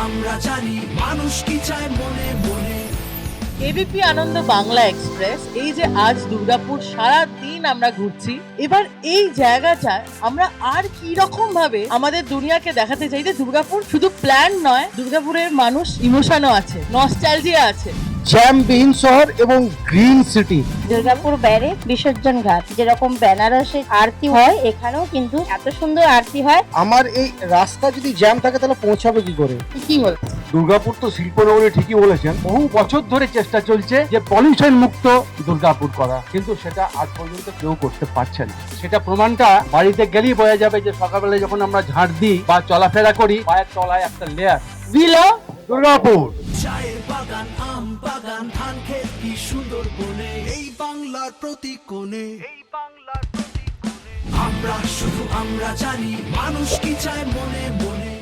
আমরা জানি মানুষ কি চায় মনে মনে। এবিপি আনন্দ বাংলা এক্সপ্রেস এই যে আজ দুর্গাপুর সারা দিন আমরা ঘুরছি, এবার এই জায়গাটায় আমরা আর কি রকম ভাবে আমাদের দুনিয়াকে দেখাতে চাই যে দুর্গাপুর শুধু প্ল্যান নয়, দুর্গাপুরের মানুষ ইমোশনও আছে, নস্টালজিয়া আছে। জ্যামবিহীন শহর এবং গ্রিন সিটি। দুর্গাপুর ব্যারেজ বিসর্জন ঘাট যেরকম বেনারসে আরতি হয়, এখানেও কিন্তু এত সুন্দর আরতি হয়। আমার এই রাস্তা যদি জ্যাম থাকে তাহলে পৌঁছাবে কি করে? কি বল? দুর্গাপুর তো শিল্পনগরী ঠিকই বলেছেন, বহু বছর ধরে চেষ্টা চলছে যে পলিউশন মুক্ত দুর্গাপুর করা, কিন্তু সেটা আজ পর্যন্ত কেউ করতে পারছে না। সেটা প্রমাণটা বাড়িতে গেলেই বোঝা যাবে যে সকালবেলা যখন আমরা ঝাড় দিই বা চলাফেরা করি, পায়ের তলায় একটা লেয়ার। বিলো দুর্গাপুর চায়ের বাগান, আম বাগান, ধান ক্ষেত কি সুন্দর বনে, এই বাংলার প্রতি কোণে। আমরা জানি মানুষ কি চায় মনে মনে।